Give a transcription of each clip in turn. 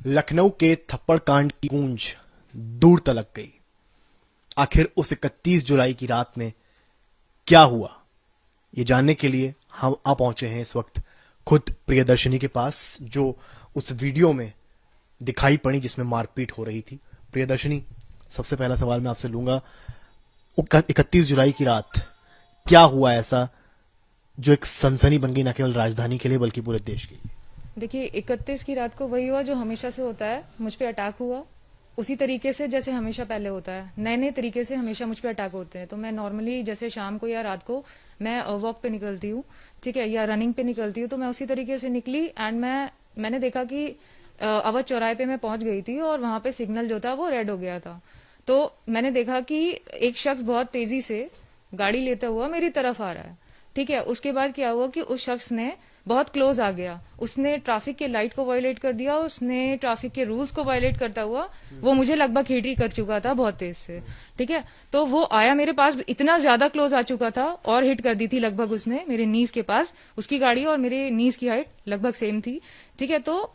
लखनऊ के थप्पड़ कांड की गूंज दूर तलक गई। आखिर उस 31 जुलाई की रात में क्या हुआ, ये जानने के लिए हम आ पहुंचे हैं इस वक्त खुद प्रियदर्शनी के पास, जो उस वीडियो में दिखाई पड़ी जिसमें मारपीट हो रही थी। प्रियदर्शनी, सबसे पहला सवाल मैं आपसे लूंगा, 31 जुलाई की रात क्या हुआ ऐसा जो एक सनसनी बन गई, न केवल राजधानी के लिए बल्कि पूरे देश के लिए? देखिए, 31 की रात को वही हुआ जो हमेशा से होता है। मुझ पे अटैक हुआ उसी तरीके से जैसे हमेशा पहले होता है। नए नए तरीके से हमेशा मुझ पे अटैक होते हैं। तो मैं नॉर्मली जैसे शाम को या रात को मैं वॉक पे निकलती हूँ, ठीक है, या रनिंग पे निकलती हूँ, तो मैं उसी तरीके से निकली एंड मैंने देखा कि अवध चौराहे पे मैं पहुंच गई थी और वहां पे सिग्नल जो था वो रेड हो गया था। तो मैंने देखा कि एक शख्स बहुत तेजी से गाड़ी लेता हुआ मेरी तरफ आ रहा है, ठीक है। उसके बाद क्या हुआ कि उस शख्स ने बहुत क्लोज आ गया, उसने ट्रैफिक के लाइट को वायलेट कर दिया, उसने ट्रैफिक के रूल्स को वायलेट करता हुआ वो मुझे लगभग हिट ही कर चुका था बहुत तेज से, ठीक है। तो वो आया मेरे पास, इतना ज्यादा क्लोज आ चुका था और हिट कर दी थी लगभग उसने मेरे नीज के पास। उसकी गाड़ी और मेरे नीज की हाइट लगभग सेम थी, ठीक है। तो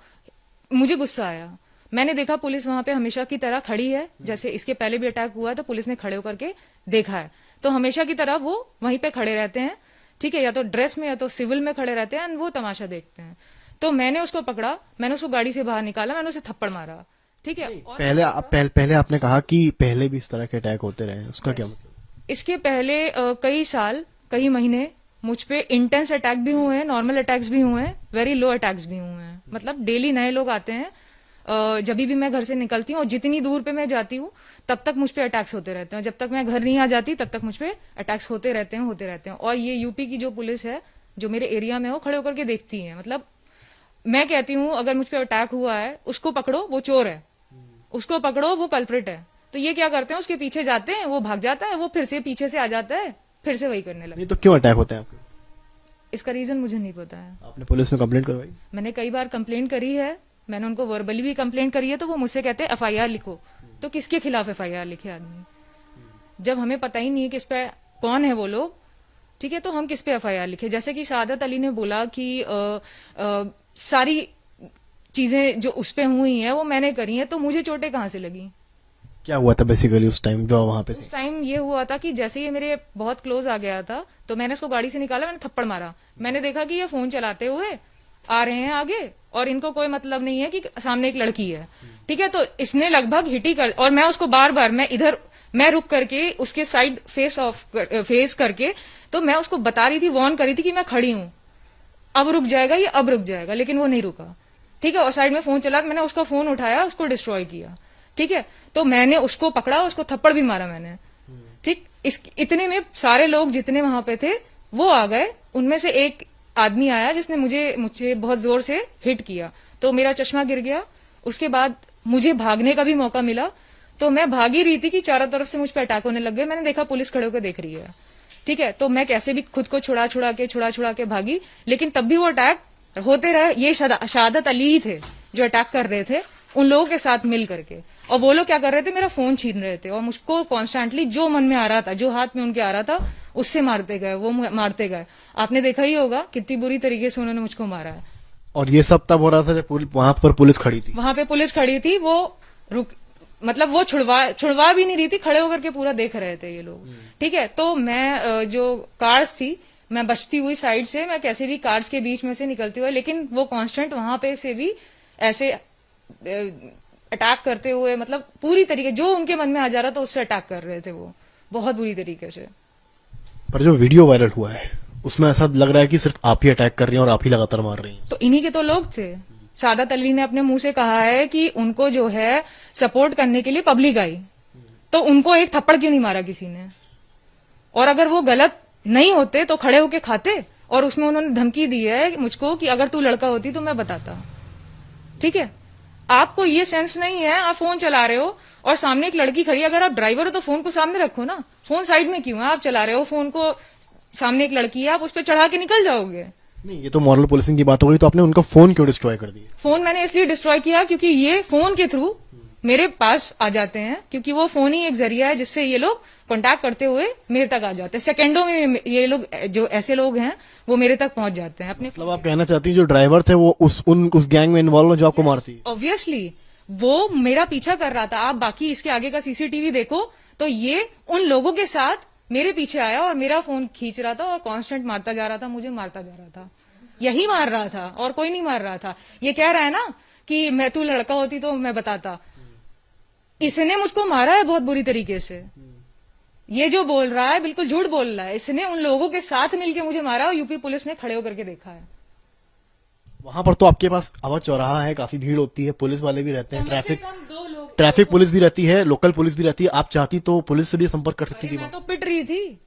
मुझे गुस्सा आया। मैंने देखा पुलिस वहां पे हमेशा की तरह खड़ी है, जैसे इसके पहले भी अटैक हुआ तो पुलिस ने खड़े होकर के देखा है। तो हमेशा की तरह वो वहीं पे खड़े रहते हैं, ठीक है, या तो ड्रेस में या तो सिविल में खड़े रहते हैं एंड वो तमाशा देखते हैं। तो मैंने उसको पकड़ा, मैंने उसको गाड़ी से बाहर निकाला, मैंने उसे थप्पड़ मारा, ठीक है। और पहले आपने कहा कि पहले भी इस तरह के अटैक होते रहे, उसका क्या मतलब? इसके पहले कई साल, कई महीने मुझ पे इंटेंस अटैक भी हुए हैं, नॉर्मल अटैक्स भी हुए हैं, वेरी लो अटैक्स भी हुए हैं। मतलब डेली नए लोग आते हैं। जब भी मैं घर से निकलती हूँ और जितनी दूर पे मैं जाती हूँ तब तक मुझ पे अटैक्स होते रहते हैं। जब तक मैं घर नहीं आ जाती तब तक मुझ पे अटैक्स होते रहते हैं। और ये यूपी की जो पुलिस है जो मेरे एरिया में, वो खड़े होकर के देखती है। मतलब मैं कहती हूँ अगर मुझ पे अटैक हुआ है उसको पकड़ो, वो चोर है, उसको पकड़ो, वो कल्प्रिट है। तो ये क्या करते हैं, उसके पीछे जाते हैं, वो भाग जाता है, वो फिर से पीछे से आ जाता है, फिर से वही करने लगता है। नहीं तो क्यों अटैक होते हैं आपके? इसका रीजन मुझे नहीं पता है। आपने पुलिस में कंप्लेंट करवाई? मैंने कई बार कंप्लेंट करी है, मैंने उनको वर्बली भी कंप्लेंट करी है, तो वो मुझसे कहते हैं एफआईआर लिखो। तो किसके खिलाफ एफआईआर लिखे आदमी, जब हमें पता ही नहीं है किस पे, कौन है वो लोग, ठीक है। तो हम किस पे एफआईआर लिखे? जैसे कि सादत अली ने बोला कि सारी चीजें जो उस पे हुई हैं वो मैंने करी हैं, तो मुझे चोटें कहाँ से लगी? क्या हुआ था बेसिकली उस टाइम जो वहां पे थे? उस टाइम ये हुआ था कि जैसे ये मेरे बहुत क्लोज आ गया था तो मैंने इसको गाड़ी से निकाला, मैंने थप्पड़ मारा। मैंने देखा कि ये फोन चलाते हुए आ रहे हैं आगे और इनको कोई मतलब नहीं है कि सामने एक लड़की है, ठीक है। तो इसने लगभग हिट ही कर, और मैं उसको बार बार मैं रुक करके उसके साइड फेस करके, तो मैं उसको बता रही थी, वार्न करी थी कि मैं खड़ी हूं, अब रुक जाएगा ये, अब रुक जाएगा, लेकिन वो नहीं रुका, ठीक है। और साइड में फोन चला, मैंने उसका फोन उठाया, उसको डिस्ट्रॉय किया, ठीक है। तो मैंने उसको पकड़ा, उसको थप्पड़ भी मारा मैंने, ठीक। इतने में सारे लोग जितने वहां पे थे वो आ गए। उनमें से एक आदमी आया जिसने मुझे बहुत जोर से हिट किया, तो मेरा चश्मा गिर गया। उसके बाद मुझे भागने का भी मौका मिला, तो मैं भागी रही थी कि चारों तरफ से मुझ पर अटैक होने लग गए। मैंने देखा पुलिस खड़े होकर देख रही है, ठीक है। तो मैं कैसे भी खुद को छुड़ा के भागी, लेकिन तब भी वो अटैक होते रहे। ये शहादत अली ही थे जो अटैक कर रहे थे उन लोगों के साथ मिल करके, और वो लोग क्या कर रहे थे, मेरा फोन छीन रहे थे और मुझको कॉन्स्टेंटली जो मन में आ रहा था, जो हाथ में उनके आ रहा था, उससे मारते गए, वो मारते गए। आपने देखा ही होगा कितनी बुरी तरीके से उन्होंने मुझको मारा है। और ये सब तब हो रहा था जब वहां पर पुलिस खड़ी थी? वहां पे पुलिस खड़ी थी, वो मतलब वो छुड़वा भी नहीं रही थी, खड़े होकर के पूरा देख रहे थे ये लोग, ठीक है। तो मैं जो कार्स थी, मैं बचती हुई साइड से, मैं कैसे भी कार्स के बीच में से निकलती हुई, लेकिन वो कांस्टेंट वहां पे से भी ऐसे अटैक करते हुए, मतलब पूरी तरीके जो उनके मन में आ जा रहा था उससे अटैक कर रहे थे वो, बहुत बुरी तरीके से। पर जो वीडियो वायरल हुआ है उसमें ऐसा लग रहा है कि सिर्फ आप ही अटैक कर रही हैं और आप ही लगातार मार रही हैं। तो इन्हीं के तो लोग थे। सादत अली ने अपने मुंह से कहा है कि उनको जो है सपोर्ट करने के लिए पब्लिक आई, तो उनको एक थप्पड़ क्यों नहीं मारा किसी ने? और अगर वो गलत नहीं होते तो खड़े होके खाते। और उसमें उन्होंने धमकी दी है मुझको कि अगर तू लड़का होती तो मैं बताता, ठीक है। आपको ये सेंस नहीं है, आप फोन चला रहे हो और सामने एक लड़की खड़ी है, अगर आप ड्राइवर हो तो फोन को सामने रखो ना, फोन साइड में क्यों है? आप चला रहे हो फोन को, सामने एक लड़की है, आप उस पर चढ़ा के निकल जाओगे। नहीं, ये तो मॉरल पुलिसिंग की बात हो गई। तो आपने उनका फोन क्यों डिस्ट्रॉय कर दिया? फोन मैंने इसलिए डिस्ट्रॉय किया क्योंकि ये फोन के थ्रू मेरे पास आ जाते हैं, क्योंकि वो फोन ही एक जरिया है जिससे ये लोग कांटेक्ट करते हुए मेरे तक आ जाते हैं। सेकंडों में ये लोग, जो ऐसे लोग हैं, वो मेरे तक पहुंच जाते हैं अपने। मतलब आप कहना चाहती हैं जो ड्राइवर थे वो उस गैंग में इन्वॉल्व है जो आपको मारती है? ऑब्वियसली वो मेरा पीछा कर रहा था। आप बाकी इसके आगे का सीसीटीवी देखो तो ये उन लोगों के साथ मेरे पीछे आया और मेरा फोन खींच रहा था और कांस्टेंट मारता जा रहा था, मुझे मारता जा रहा था। यही मार रहा था और कोई नहीं मार रहा था। ये कह रहा है ना कि मैं तू लड़का होती तो मैं बताता। इसने मुझको मारा है बहुत बुरी तरीके से। ये जो बोल रहा है बिल्कुल झूठ बोल रहा है। इसने उन लोगों के साथ मिलके मुझे मारा और यूपी पुलिस ने खड़े होकर के देखा है। वहां पर तो आपके पास अवध चौराहा है, काफी भीड़ होती है, पुलिस वाले भी रहते हैं, कम से ट्रैफिक कम 2 लोग। ट्रैफिक पुलिस भी रहती है, लोकल पुलिस भी रहती है। आप चाहती तो पुलिस से भी संपर्क कर सकती अरे थी। मैं तो पिट रही थी।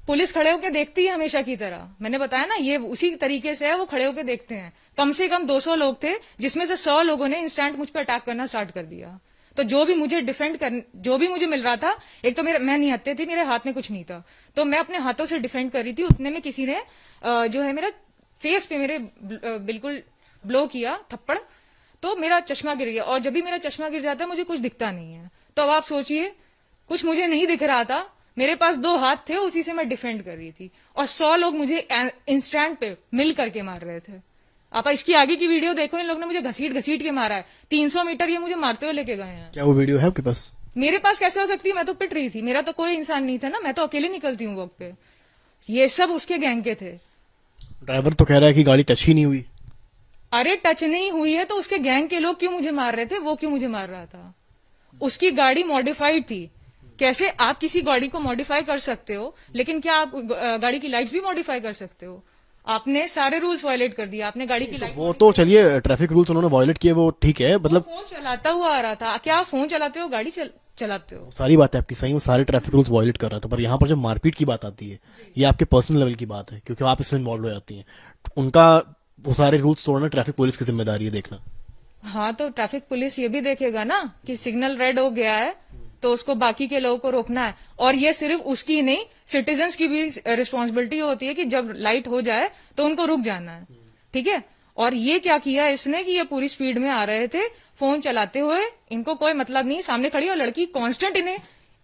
पुलिस खड़े होकर देखती है हमेशा की तरह। मैंने बताया ना, ये उसी तरीके से है, वो खड़े होकर देखते हैं। कम से कम 200 लोग थे, जिसमें से 100 लोगों ने इंस्टेंट मुझ पर अटैक करना स्टार्ट कर दिया। तो जो भी मुझे जो भी मुझे मिल रहा था, एक तो मैं निहत्थे थी, मेरे हाथ में कुछ नहीं था, तो मैं अपने हाथों से डिफेंड कर रही थी। उतने में किसी ने जो है मेरा फेस पे मेरे बिल्कुल ब्लो किया थप्पड़, तो मेरा चश्मा गिर गया। और जब भी मेरा चश्मा गिर जाता है मुझे कुछ दिखता नहीं है। तो अब आप सोचिए, कुछ मुझे नहीं दिख रहा था, मेरे पास 2 हाथ थे, उसी से मैं डिफेंड कर रही थी, और 100 लोग मुझे इंस्टेंट पे मिल करके मार रहे थे। आप इसकी आगे की वीडियो देखो, इन लोगों ने मुझे घसीट घसीट के मारा है। 300 मीटर ये मुझे मारते हुए लेके गए हैं। क्या वो वीडियो है आपके पास? मेरे पास कैसे हो सकती है? मैं तो पिट रही थी, मेरा तो कोई इंसान नहीं था ना, मैं तो अकेले निकलती हूँ वक्त पे। ये सब उसके गैंग के थे। ड्राइवर तो कह रहा है कि गाड़ी टच ही नहीं हुई। अरे टच नहीं हुई है तो उसके गैंग के लोग क्यों मुझे मार रहे थे? वो क्यों मुझे मार रहा था? उसकी गाड़ी मॉडिफाइड थी। कैसे आप किसी गाड़ी को मॉडिफाई कर सकते हो, लेकिन क्या आप गाड़ी की लाइट्स भी मॉडिफाई कर सकते हो? आपने सारे रूल्स वायलेट कर दिया। आपने गाड़ी की लाइट, वो तो चलिए ट्रैफिक रूल्स उन्होंने वायलेट किए, वो ठीक है, मतलब फोन चलाता हुआ आ रहा था। क्या आप फोन चलाते हो, गाड़ी चलाते हो? सारी बात है आपकी सही, वो सारे ट्रैफिक रूल्स वायलेट कर रहा था। पर यहाँ पर जब मारपीट की बात आती है, ये आपके पर्सनल लेवल की बात है, क्योंकि आप इसमें इन्वॉल्व हो जाती हैं। उनका वो सारे रूल्स तोड़ना ट्रैफिक पुलिस की जिम्मेदारी है देखना। हाँ, तो ट्रैफिक पुलिस ये भी देखेगा ना कि सिग्नल रेड हो गया है तो उसको बाकी के लोगों को रोकना है। और ये सिर्फ उसकी नहीं, सिटीजन्स की भी रिस्पॉन्सिबिलिटी होती है कि जब लाइट हो जाए तो उनको रुक जाना है। ठीक है। और ये क्या किया इसने कि ये पूरी स्पीड में आ रहे थे फोन चलाते हुए, इनको कोई मतलब नहीं, सामने खड़ी और लड़की कांस्टेंट इन्हें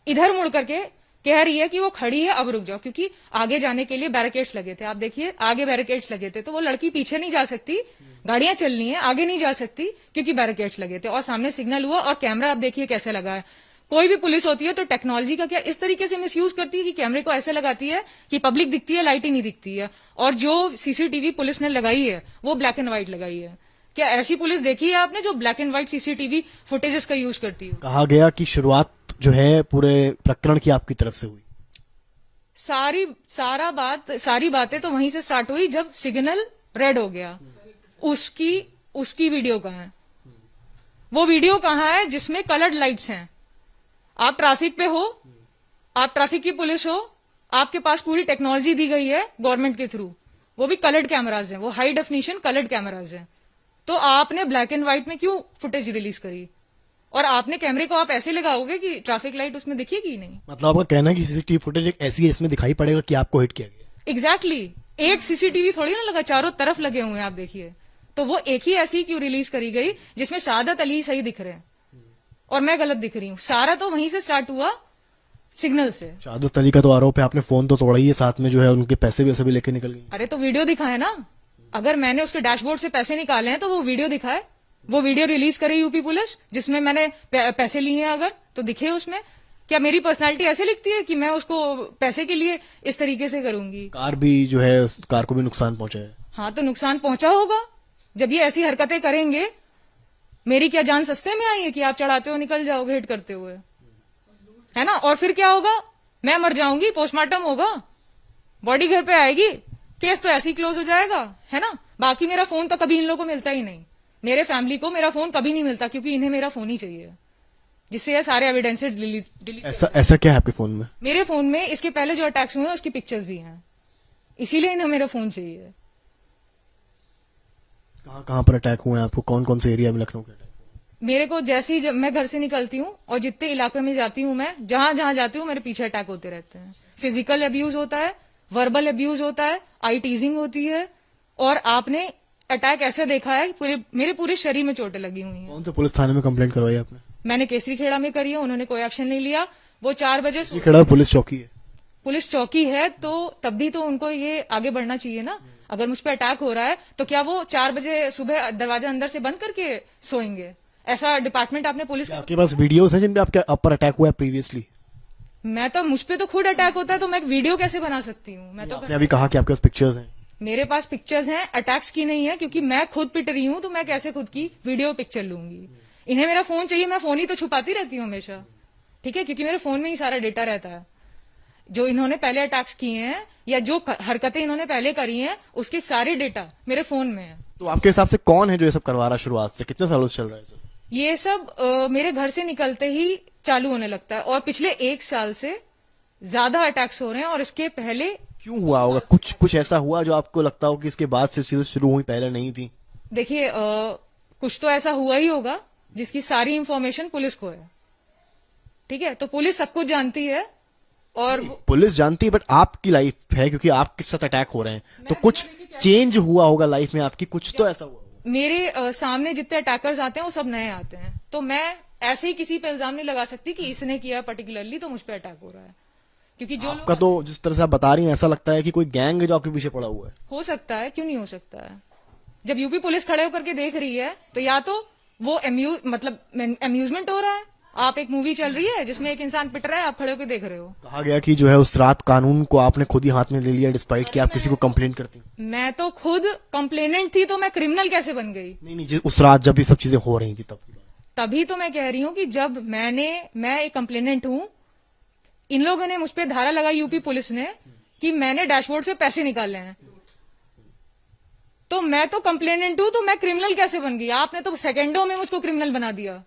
इधर मुड़ करके कह रही है कि वो खड़ी है, अब रुक जाओ, क्योंकि आगे जाने के लिए बैरिकेड्स लगे थे। आप देखिए आगे बैरिकेड्स लगे थे, तो वो लड़की पीछे नहीं जा सकती, गाड़ियां चलनी है, आगे नहीं जा सकती क्योंकि बैरिकेड्स लगे थे। और सामने सिग्नल हुआ और कैमरा आप देखिए कैसे लगा है। कोई भी पुलिस होती है तो टेक्नोलॉजी का क्या इस तरीके से मिसयूज करती है कि कैमरे को ऐसे लगाती है कि पब्लिक दिखती है, लाइट ही नहीं दिखती है। और जो सीसीटीवी पुलिस ने लगाई है वो ब्लैक एंड व्हाइट लगाई है। क्या ऐसी पुलिस देखी है आपने जो black and white CCTV footages का यूज करती हो? कहा गया कि शुरुआत जो है पूरे प्रकरण की आपकी तरफ से हुई। सारी बातें तो वहीं से स्टार्ट हुई जब सिग्नल रेड हो गया। उसकी वीडियो कहाँ है? वो वीडियो कहाँ है जिसमें कलर्ड लाइट्स हैं? आप ट्रैफिक पे हो, आप ट्रैफिक की पुलिस हो, आपके पास पूरी टेक्नोलॉजी दी गई है गवर्नमेंट के थ्रू, वो भी कलर्ड कैमराज हैं, वो हाई डेफिनेशन कलर्ड कैमराज हैं। तो आपने ब्लैक एंड व्हाइट में क्यों फुटेज रिलीज करी? और आपने कैमरे को आप ऐसे लगाओगे कि ट्रैफिक लाइट उसमें दिखेगी ही नहीं। मतलब आपका कहना है कि सीसीटीवी फुटेज एक ऐसी है जिसमें दिखाई पड़ेगा कि आपको हिट किया गया। एग्जैक्टली एक सीसीटीवी थोड़ी ना लगा, चारों तरफ लगे हुए हैं, आप देखिए। तो वो एक ही ऐसी क्यों रिलीज करी गई जिसमें शाहादत अली सही दिख रहे हैं और मैं गलत दिख रही हूँ? सारा तो वहीं से स्टार्ट हुआ, सिग्नल से। शाहादत अली का तो आरोप है आपने फोन तो तोड़ा ही है, साथ में जो है उनके पैसे वैसे भी लेके निकल गई। अरे तो वीडियो दिखाए ना, अगर मैंने उसके डैशबोर्ड से पैसे निकाले हैं तो वो वीडियो दिखाए, वो वीडियो रिलीज करे यूपी पुलिस जिसमें मैंने पैसे लिए हैं, अगर तो दिखे उसमें। क्या मेरी पर्सनालिटी ऐसे लिखती है कि मैं उसको पैसे के लिए इस तरीके से करूंगी? कार भी जो है, उस कार को भी नुकसान पहुंचा है। हाँ, तो नुकसान पहुंचा होगा जब ये ऐसी हरकतें करेंगे। मेरी क्या जान सस्ते में आई है कि आप चढ़ाते हो निकल जाओगे हिट करते हुए, है ना? और फिर क्या होगा? मैं मर जाऊंगी, पोस्टमार्टम होगा, बॉडी घर पे आएगी, केस तो ऐसे ही क्लोज हो जाएगा, है ना? बाकी मेरा फोन तो कभी इन लोगों को मिलता ही नहीं, मेरे फैमिली को मेरा फोन कभी नहीं मिलता, क्योंकि इन्हें मेरा फोन ही चाहिए जिससे ये सारे एविडेंसेस डिलीट। ऐसा क्या है आपके फोन में? मेरे फोन में इसके पहले जो अटैक्स हुए हैं उसकी पिक्चर्स भी हैं, इसीलिए इन्हें मेरा फोन चाहिए। कहाँ पर अटैक हुए हैं आपको? कौन कौन से एरिया में लखनऊ के अटैक? मेरे को जैसे ही जब मैं घर से निकलती हूँ और जितने इलाके में जाती हूँ, मैं जहां जहां जाती हूँ मेरे पीछे अटैक होते रहते हैं। फिजिकल अब्यूज होता है, वर्बल अब्यूज होता है, आई टीजिंग होती है, और आपने अटैक ऐसे देखा है मेरे पूरे शरीर में चोटें लगी हुई हैं। कौन से पुलिस थाने में कंप्लेंट करवाई आपने? मैंने केसरी खेड़ा में करी है, उन्होंने कोई एक्शन नहीं लिया। वो 4 बजे ये खड़ा पुलिस चौकी है। पुलिस चौकी है तो तब भी तो उनको ये आगे बढ़ना चाहिए ना। अगर मुझ पर अटैक हो रहा है तो क्या वो 4 बजे सुबह दरवाजा अंदर से बंद करके सोएंगे? ऐसा डिपार्टमेंट आपने पुलिस आपके पास वीडियोस हैं जिन पे आपके आप पर अटैक हुआ है प्रीवियसली? मैं तो मुझ पे तो खुद अटैक होता है तो मैं एक वीडियो कैसे बना सकती हूँ? मैं तो आपने अभी कहा कि आपके पास पिक्चर्स हैं। मेरे पास पिक्चर्स हैं, अटैक्स की नहीं है, क्योंकि मैं खुद पिट रही हूं तो मैं कैसे खुद की वीडियो पिक्चर लूंगी? इन्हें मेरा फोन चाहिए, मैं फोन ही तो छुपाती रहती हूँ हमेशा, ठीक है, क्योंकि मेरे फोन में ही सारा डेटा रहता है। जो इन्होंने पहले अटैक्स किए हैं या जो हरकतें इन्होंने पहले करी हैं उसके सारे डेटा मेरे फोन में है। तो आपके हिसाब से कौन है जो ये सब करवा रहा है शुरुआत से? कितने सालों से चल रहा है सर? ये सब मेरे घर से निकलते ही चालू होने लगता है और पिछले 1 साल से ज्यादा अटैक्स हो रहे हैं। और इसके पहले क्यों हुआ होगा? कुछ ऐसा हुआ जो आपको लगता हो कि इसके बाद से चीजें शुरू हुई, पहले नहीं थी? देखिए कुछ तो ऐसा हुआ ही होगा जिसकी सारी इंफॉर्मेशन पुलिस को है, ठीक है, तो पुलिस सब कुछ जानती है। और पुलिस जानती है, बट आपकी लाइफ है, क्योंकि आपके साथ अटैक हो रहे हैं तो कुछ चेंज हुआ होगा लाइफ में आपकी, कुछ तो ऐसा हुआ होगा। मेरे सामने जितने अटैकर्स आते हैं वो सब नए आते हैं, तो मैं ऐसे ही किसी पे इल्जाम नहीं लगा सकती कि इसने किया पर्टिकुलरली तो मुझ पे अटैक हो रहा है, क्योंकि जो आपका तो जिस तरह से आप बता रही हैं ऐसा लगता है कि कोई गैंग है जो आपके पीछे पड़ा हुआ है। हो सकता है, क्यों नहीं हो सकता है? जब यूपी पुलिस खड़े होकर के देख रही है तो या तो वो अम्यूजमेंट हो रहा है, आप एक मूवी चल रही है जिसमें एक इंसान पिट रहा है, आप खड़े होकर देख रहे हो। कहा गया कि जो है उस रात कानून को आपने खुद ही हाथ में ले लिया, डिस्पाइट कि आप किसी को कंप्लेंट करती। मैं तो खुद कंप्लेनेंट थी तो मैं क्रिमिनल कैसे बन गई? नहीं, उस रात जब ये सब चीजें हो रही थी तब की बात। तभी तो मैं कह रही हूँ कि जब मैं एक कंप्लेनेंट हूँ, इन लोगों ने मुझ पे धारा लगाई यूपी पुलिस ने कि मैंने डैशबोर्ड से पैसे निकाले हैं, तो मैं तो कंप्लेनेंट हूं तो मैं क्रिमिनल कैसे बन गई? आपने तो सेकंडों में मुझको क्रिमिनल बना दिया।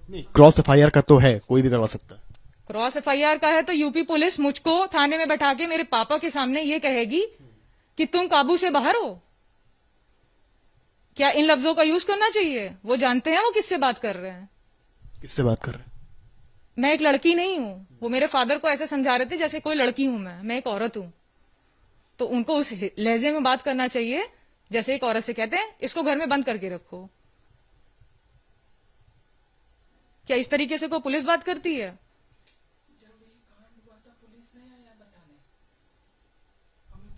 नहीं, क्रॉस एफआईआर का तो है, कोई भी करवा सकता है। क्रॉस एफआईआर का है तो यूपी पुलिस मुझको थाने में बैठा के मेरे पापा के सामने ये कहेगी कि तुम काबू से बाहर हो? क्या इन लफ्जों का यूज करना चाहिए? वो जानते हैं वो किससे बात कर रहे हैं। किससे बात कर रहे हैं? मैं एक लड़की नहीं हूं। वो मेरे फादर को ऐसे समझा रहे थे जैसे कोई लड़की हूं मैं एक औरत हूं। तो उनको उस लहजे में बात करना चाहिए जैसे एक औरत से कहते हैं इसको घर में बंद करके रखो। क्या इस तरीके से कोई पुलिस बात करती है?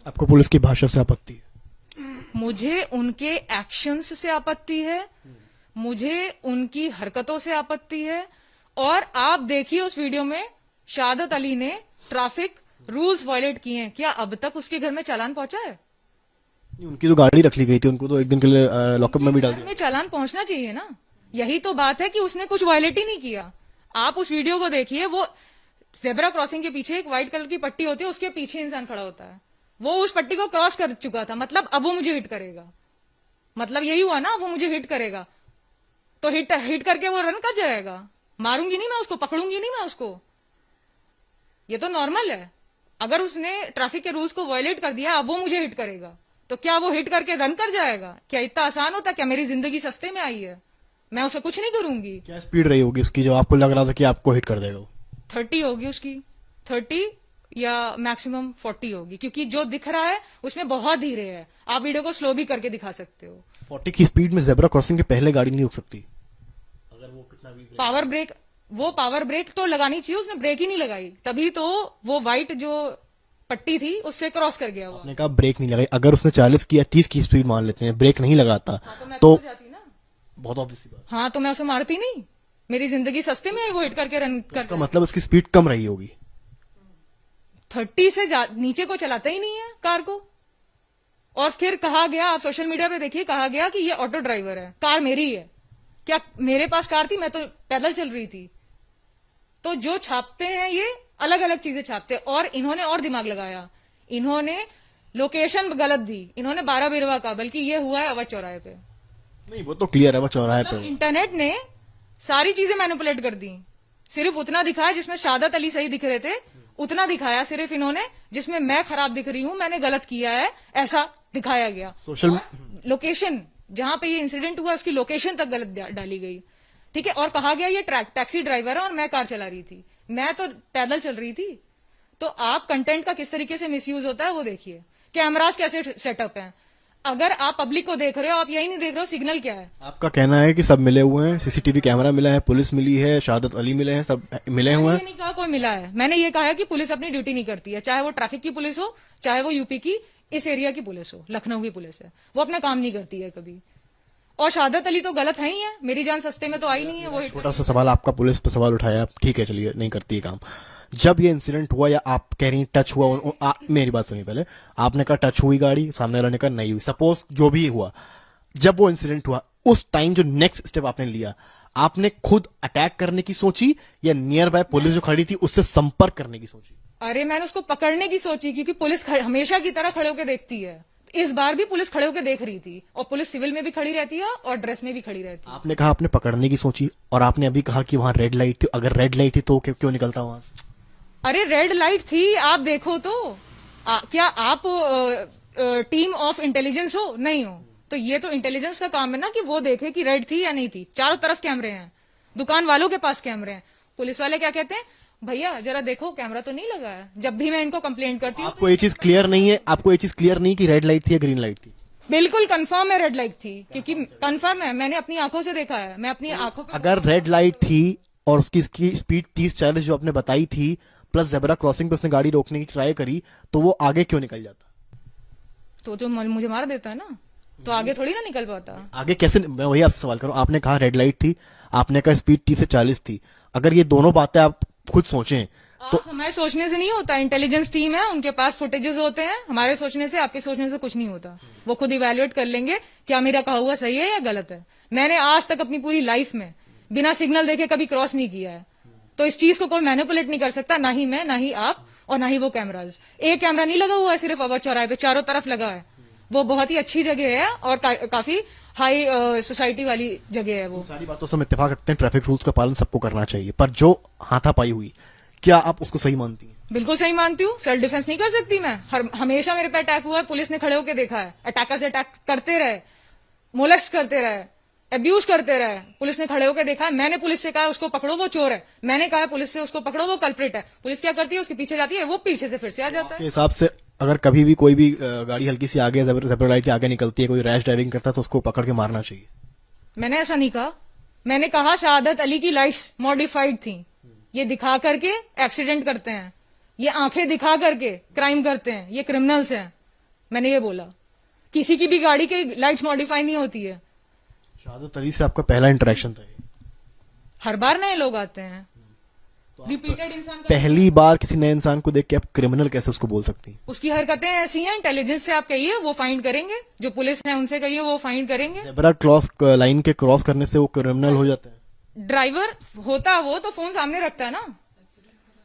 आपको पुलिस की भाषा से आपत्ति है? मुझे उनके एक्शंस से आपत्ति है, मुझे उनकी हरकतों से आपत्ति है। और आप देखिए उस वीडियो में शहादत अली ने ट्रैफिक रूल्स वायलेट किए हैं, क्या अब तक उसके घर में चालान पहुंचा है? उनकी तो गाड़ी रख ली गई थी, उनको तो एक दिन के लिए लॉकअप में भी डाल घर दिया। में चालान पहुंचना चाहिए ना। यही तो बात है कि उसने कुछ वायलेट ही नहीं किया। आप उस वीडियो को देखिए, वो जेब्रा क्रॉसिंग के पीछे एक व्हाइट कलर की पट्टी होती है, उसके पीछे इंसान खड़ा होता है। वो उस पट्टी को क्रॉस कर चुका था, मतलब अब वो मुझे हिट करेगा। मतलब यही हुआ ना, वो मुझे हिट करेगा तो हिट करके वो रन कर जाएगा। मारूंगी नहीं मैं उसको, पकड़ूंगी नहीं मैं उसको। ये तो नॉर्मल है। अगर उसने ट्रैफिक के रूल्स को वायलेट कर दिया, अब वो मुझे हिट करेगा तो क्या वो हिट करके रन कर जाएगा? क्या इतना आसान होता? क्या मेरी जिंदगी सस्ते में आई है? मैं उसे कुछ नहीं करूंगी। क्या स्पीड रही होगी उसकी जो आपको लग रहा था कि आपको हिट कर देगा? वो 30 होगी उसकी, 30 या मैक्सिमम 40 होगी, क्योंकि जो दिख रहा है उसमें बहुत धीरे है। आप वीडियो को स्लो भी करके दिखा सकते हो। 40 की स्पीड में जेब्रा क्रॉसिंग के पहले गाड़ी नहीं रुक सकती अगर वो कितना भी पावर ब्रेक तो लगानी चाहिए, उसने ब्रेक ही नहीं लगाई, तभी तो वो व्हाइट जो पट्टी थी उससे क्रॉस कर गया। वो आपने कहा ब्रेक नहीं लगाई, अगर उसने 40 की या 30 की स्पीड मान लेते हैं, ब्रेक नहीं लगाता तो मैं तो तो जाती ना। बहुत ऑब्वियस बात। हाँ तो मैं उसे मारती नहीं, मेरी जिंदगी सस्ते में आई, वो हिट करके रन इसका कर। मतलब उसकी स्पीड कम रही होगी। 30 से नीचे को चलाता ही नहीं है कार को। और फिर कहा गया, आप सोशल मीडिया पे देखिए, कहा गया कि ये ऑटो ड्राइवर है, कार मेरी है। क्या मेरे पास कार थी? मैं तो पैदल चल रही थी। तो जो छापते हैं ये अलग अलग चीजें छापते हैं। और इन्होंने और दिमाग लगाया, इन्होंने लोकेशन गलत दी, इन्होंने 12 बिरवा का, बल्कि ये हुआ है अवध चौराहे पे। नहीं, वो तो क्लियर है, वो चौराहे पे। इंटरनेट ने सारी चीजें मैनिपुलेट कर दी। सिर्फ उतना दिखाया जिसमें शहादत अली सही दिख रहे थे, उतना दिखाया सिर्फ इन्होंने। जिसमें मैं खराब दिख रही हूं, मैंने गलत किया है, ऐसा दिखाया गया। सोशल लोकेशन जहां पे ये इंसिडेंट हुआ उसकी लोकेशन तक गलत डाली गई, ठीक है। और कहा गया ये टैक्सी ड्राइवर है और मैं कार चला रही थी, मैं तो पैदल चल रही थी। तो आप कंटेंट का किस तरीके से मिसयूज होता है वो देखिए। कैमरास कैसे सेटअप हैं। अगर आप पब्लिक को देख रहे हो, आप यही नहीं देख रहे हो, सिग्नल क्या है? आपका कहना है कि सब मिले हुए हैं, सीसीटीवी कैमरा मिला है, पुलिस मिली है, शहादत अली मिले हैं, सब मिले हुए मैंने हैं। ये नहीं कहा कोई मिला है, मैंने ये कहा है कि पुलिस अपनी ड्यूटी नहीं करती है, चाहे वो ट्रैफिक की पुलिस हो, चाहे वो यूपी की इस एरिया की पुलिस हो, लखनऊ की पुलिस है, वो अपना काम नहीं करती है कभी। और शहादत अली तो गलत है ही है, मेरी जान सस्ते में तो आई नहीं है वो। छोटा सा सवाल, आपका पुलिस पे सवाल उठाया, ठीक है चलिए, नहीं करती है काम। जब ये इंसिडेंट हुआ या आप कह रही हैं टच हुआ, मेरी बात सुनिए पहले, आपने कहा टच हुई गाड़ी, सामने वाले ने कहा नहीं हुई, सपोज जो भी हुआ, जब वो इंसिडेंट हुआ उस टाइम जो नेक्स्ट स्टेप आपने लिया, आपने खुद अटैक करने की सोची या नियर बाय पुलिस जो खड़ी थी उससे संपर्क करने की सोची? अरे मैंने उसको पकड़ने की सोची, क्योंकि पुलिस हमेशा की तरह खड़े होकर देखती है, इस बार भी पुलिस खड़े होकर देख रही थी, और पुलिस सिविल में भी खड़ी रहती है और ड्रेस में भी खड़ी रहती है। आपने कहा आपने पकड़ने की सोची, और आपने अभी कहा कि वहां रेड लाइट थी, अगर रेड लाइट थी तो क्यों निकलता वहां से? अरे रेड लाइट थी, आप देखो तो क्या आप टीम ऑफ इंटेलिजेंस हो? नहीं हो, तो ये तो इंटेलिजेंस का काम है ना कि वो देखे कि रेड थी या नहीं थी। चारों तरफ कैमरे हैं, दुकान वालों के पास कैमरे हैं, पुलिस वाले क्या कहते हैं, भैया जरा देखो कैमरा तो नहीं लगा है। जब भी मैं इनको कंप्लेंट करती हूँ, आपको ये चीज क्लियर नहीं है, आपको ये चीज क्लियर नहीं कि रेड लाइट थी या ग्रीन लाइट थी? बिल्कुल कंफर्म है रेड लाइट थी, क्योंकि कंफर्म है, मैंने अपनी आंखों से देखा है, मैं अपनी आंखों पे। अगर रेड लाइट थी और उसकी स्पीड 30-40 जो आपने बताई थी, प्लस जेब्रा क्रॉसिंग पे उसने गाड़ी रोकने की ट्राई करी, तो वो आगे क्यों निकल जाता? तो जो मुझे मार देता है ना, तो आगे थोड़ी ना निकल पाता। आगे कैसे? मैं वही आपसे सवाल करूं, आपने कहा रेड लाइट थी, आपने कहा स्पीड 30 से 40 थी, अगर ये दोनों बातें आप खुद सोचें तो हमारे सोचने से नहीं होता, इंटेलिजेंस टीम है, उनके पास फुटेजेस होते हैं, हमारे सोचने से आपके सोचने से कुछ नहीं होता। वो खुद इवेल्युएट कर लेंगे क्या मेरा कहा हुआ सही है या गलत है। मैंने आज तक अपनी पूरी लाइफ में बिना सिग्नल देखे कभी क्रॉस नहीं किया है, तो इस चीज को कोई मैनिपुलेट नहीं कर सकता, ना ही मैं, ना ही आप, और ना ही वो कैमराज। एक कैमरा नहीं लगा हुआ है सिर्फ अवध चौराहे पे, चारों तरफ लगा है। वो बहुत ही अच्छी जगह है और काफी हाई सोसाइटी वाली जगह है वो। सारी बातों से हम इत्तेफाक रखते हैं, ट्रैफिक रूल्स का पालन सबको करना चाहिए, पर जो हाथापाई हुई, क्या आप उसको सही मानती हैं? बिल्कुल सही मानती हूँ, सेल्फ डिफेंस नहीं कर सकती मैं? हमेशा मेरे पे अटैक हुआ है, पुलिस ने खड़े होकर देखा है, अटैकर्स अटैक करते रहे, मोलेस्ट करते रहे, अब्यूज करते रहे, पुलिस ने खड़े होकर देखा है। मैंने पुलिस से कहा उसको पकड़ो वो चोर है, मैंने कहा पुलिस से उसको पकड़ो वो कल्प्रिट है, पुलिस क्या करती है, उसके पीछे जाती है, वो पीछे से फिर से आ जाता के है। हिसाब से अगर कभी भी कोई भी गाड़ी हल्की सी आगे जेब्रा लाइट के आगे निकलती है, कोई रैश ड्राइविंग करता है, तो उसको पकड़ के मारना चाहिए? मैंने ऐसा नहीं कहा, मैंने कहा शहादत अली की लाइट्स मॉडिफाइड थी, ये दिखा करके एक्सीडेंट करते हैं, ये आंखें दिखा करके क्राइम करते हैं, ये क्रिमिनल्स हैं, मैंने ये बोला। किसी की भी गाड़ी की लाइट्स मॉडिफाई नहीं होती है। शहादत अली से आपका पहला इंटरेक्शन था ये? हर बार नए लोग आते हैं, रिपीटेड इंसान का पहली बार किसी नए इंसान को देख के आप क्रिमिनल कैसे उसको बोल सकती हैं? उसकी हरकतें ऐसी हैं, इंटेलिजेंस से आप कहिए वो फाइंड करेंगे, जो पुलिस है उनसे कहिए वो फाइंड करेंगे। जेब्रा क्रॉस लाइन के क्रॉस करने से वो क्रिमिनल हो जाता है? ड्राइवर होता वो तो फोन सामने रखता है ना,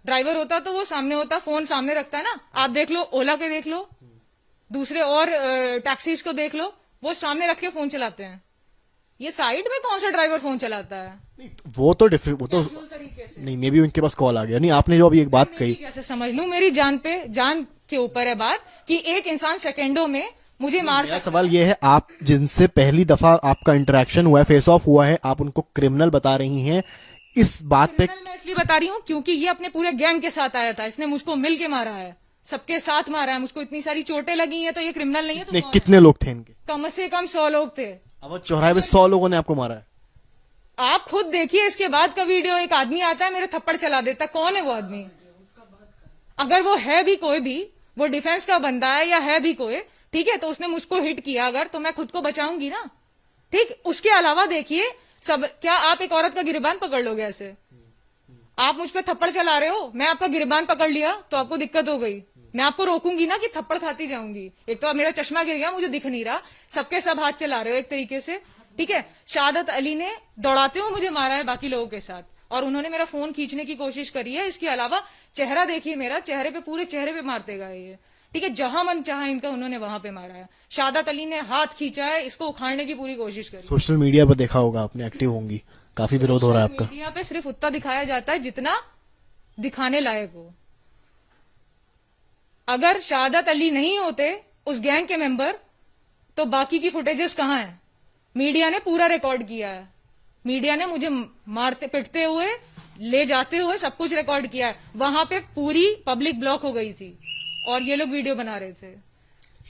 ड्राइवर होता तो वो सामने होता, फोन सामने रखता है ना। आप देख लो, ओला के देख लो, दूसरे और टैक्सीज को देख लो, वो सामने रख के फोन चलाते हैं। ये साइड में कौन सा ड्राइवर फोन चलाता है? नहीं, वो तो डिफरेंट, वो तो कैजुअल तरीके से। नहीं, मे बी उनके पास कॉल आ गया। नहीं, आपने जो अभी एक बात कही, कैसे समझ लूं, मेरी जान के ऊपर है बात कि एक इंसान सेकंडों में मुझे मार मेरा सकता सवाल ये है, आप जिनसे पहली दफा आपका इंटरेक्शन हुआ है, फेस ऑफ हुआ है, आप उनको क्रिमिनल बता रही हैं, इस बात पे? क्रिमिनल मैं इसलिए बता रही हूँ क्योंकि ये अपने पूरे गैंग के साथ आया था, इसने मुझको मिल के मारा है, सबके साथ मारा है, मुझको इतनी सारी चोटें लगी हैं, तो ये क्रिमिनल नहीं है तो कौन है? कितने लोग थे इनके? कम से कम 100 लोग थे। अब चौराहे पे 100 लोगों ने आपको मारा है? आप खुद देखिए इसके बाद का वीडियो, एक आदमी आता है मेरे थप्पड़ चला देता, कौन है वो आदमी? अगर वो है भी कोई भी, वो डिफेंस का बंदा है या है भी कोई, ठीक है, तो उसने मुझको हिट किया अगर, तो मैं खुद को बचाऊंगी ना, ठीक। उसके अलावा देखिए सब, क्या आप एक औरत का गिरबान पकड़ लोगे ऐसे? आप मुझ पे थप्पड़ चला रहे हो, मैं आपका गिरबान पकड़ लिया तो आपको दिक्कत हो गई, मैं आपको रोकूंगी ना कि थप्पड़ खाती जाऊंगी। एक तो अब मेरा चश्मा गिर गया, मुझे दिख नहीं रहा, सबके सब हाथ चला रहे हो एक तरीके से, ठीक है। शहादत अली ने दौड़ाते हुए मुझे मारा है बाकी लोगों के साथ, और उन्होंने मेरा फोन खींचने की कोशिश करी है। इसके अलावा चेहरा देखिए मेरा, चेहरे पे, पूरे चेहरे पे मारते गए ये, ठीक है। जहां मन चाहा इनका उन्होंने वहां पे मारा है। शहादत अली ने हाथ खींचा है, इसको उखाड़ने की पूरी कोशिश करी। सोशल मीडिया पर देखा होगा आपने, एक्टिव होंगी, काफी विरोध हो रहा है आपका। मीडिया पे सिर्फ उतना दिखाया जाता है जितना दिखाने लायक हो। अगर शहादत अली नहीं होते उस गैंग के मेंबर, तो बाकी की फुटेजेस कहां है? मीडिया ने पूरा रिकॉर्ड किया है, मीडिया ने मुझे मारते पिटते हुए, ले जाते हुए सब कुछ रिकॉर्ड किया है। वहां पे पूरी पब्लिक ब्लॉक हो गई थी और ये लोग वीडियो बना रहे थे।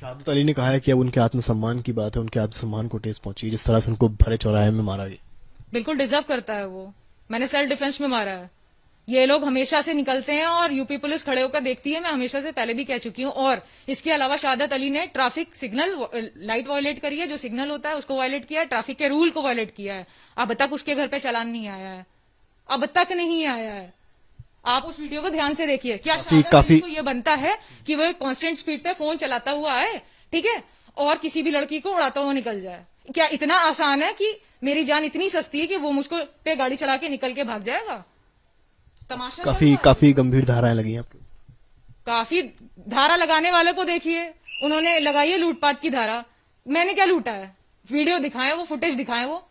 शहादत अली ने कहा है कि अब उनके आत्मसम्मान की बात है, उनके आत्मसम्मान को ठेस पहुंची जिस तरह से उनको भरे चौराहे में मारा गया। बिल्कुल डिजर्व करता है वो। मैंने सेल्फ डिफेंस में मारा है। ये लोग हमेशा से निकलते हैं और यूपी पुलिस खड़े होकर देखती है। मैं हमेशा से पहले भी कह चुकी हूं। और इसके अलावा शहादत अली ने ट्रैफिक सिग्नल लाइट वायलेट करी है, जो सिग्नल होता है उसको वायलेट किया है, ट्रैफिक के रूल को वायलेट किया है। अब तक उसके घर पे चालान नहीं आया है, अब तक नहीं आया है। आप उस वीडियो को ध्यान से देखिए। क्या शहादत अली को ये बनता है कि वो कांस्टेंट स्पीड पे फोन चलाता हुआ है, ठीक है, और किसी भी लड़की को उड़ाता हुआ निकल जाए? क्या इतना आसान है कि मेरी जान इतनी सस्ती है कि वो मुझको पे गाड़ी चढ़ा के निकल के भाग जाएगा? तमाशा काफी गंभीर धाराएं लगी हैं आपको। काफी धारा लगाने वाले को देखिए, उन्होंने लगाई है लूटपाट की धारा। मैंने क्या लूटा है? वीडियो दिखाएं, वो फुटेज दिखाएं, वो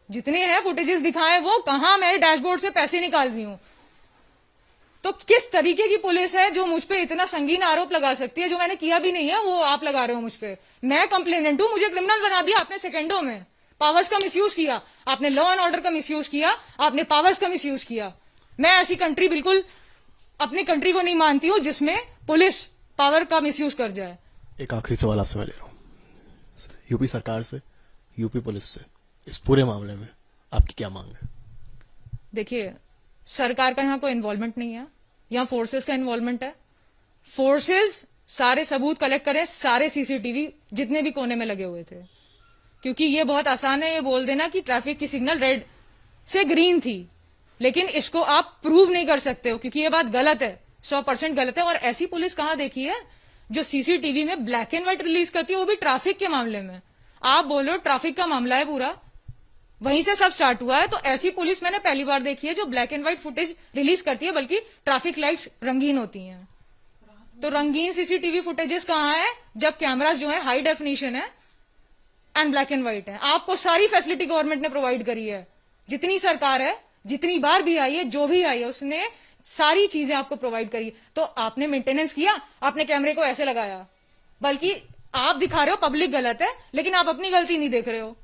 जितने हैं फुटेजेस दिखाएं। वो कहां मैं डैशबोर्ड से पैसे निकाल रही हूं? तो किस तरीके की पुलिस है जो मुझ पे इतना संगीन आरोप लगा सकती है? जो मैंने किया भी नहीं है वो आप लगा रहे हो मुझ पे। मैं कंप्लेनेंट हूं, मुझे क्रिमिनल बना दिया आपने सेकंडों में। पावर्स का मिसयूज किया आपने, लॉ एंड ऑर्डर का मिसयूज किया आपने, पावर्स का मिसयूज किया। मैं ऐसी कंट्री बिल्कुल अपनी कंट्री को नहीं मानती हूं जिसमें पुलिस पावर का मिसयूज कर जाए। एक आखिरी सवाल आपसे मैं ले रहा हूँ। यूपी सरकार से, यूपी पुलिस से इस पूरे मामले में आपकी क्या मांग है? देखिए, सरकार का यहाँ कोई इन्वॉल्वमेंट नहीं है, यहाँ फोर्सेस का इन्वॉल्वमेंट है। फोर्सेस सारे सबूत कलेक्ट करें, सारे सीसीटीवी जितने भी कोने में लगे हुए थे। क्योंकि ये बहुत आसान है ये बोल देना कि ट्रैफिक की सिग्नल रेड से ग्रीन थी, लेकिन इसको आप प्रूव नहीं कर सकते हो क्योंकि ये बात गलत है, 100% गलत है। और ऐसी पुलिस कहां देखी है जो सीसीटीवी में ब्लैक एंड व्हाइट रिलीज करती है, वो भी ट्रैफिक के मामले में? आप बोलो ट्रैफिक का मामला है पूरा, वहीं से सब स्टार्ट हुआ है। तो ऐसी पुलिस मैंने पहली बार देखी है जो black and white footage release करती है, बल्कि ट्रैफिक लाइट्स रंगीन होती हैं। तो रंगीन सीसीटीवी फुटेजेस कहां है जब कैमरास जो है हाई डेफिनेशन है एंड ब्लैक एंड व्हाइट है? आपको सारी फैसिलिटी गवर्नमेंट ने प्रोवाइड करी है, जितनी सरकार है, जितनी बार भी आई है, जो भी आई है, उसने सारी चीजें आपको प्रोवाइड करी। तो आपने मेंटेनेंस किया, आपने कैमरे को ऐसे लगाया, बल्कि आप दिखा रहे हो पब्लिक गलत है, लेकिन आप अपनी गलती नहीं देख रहे हो।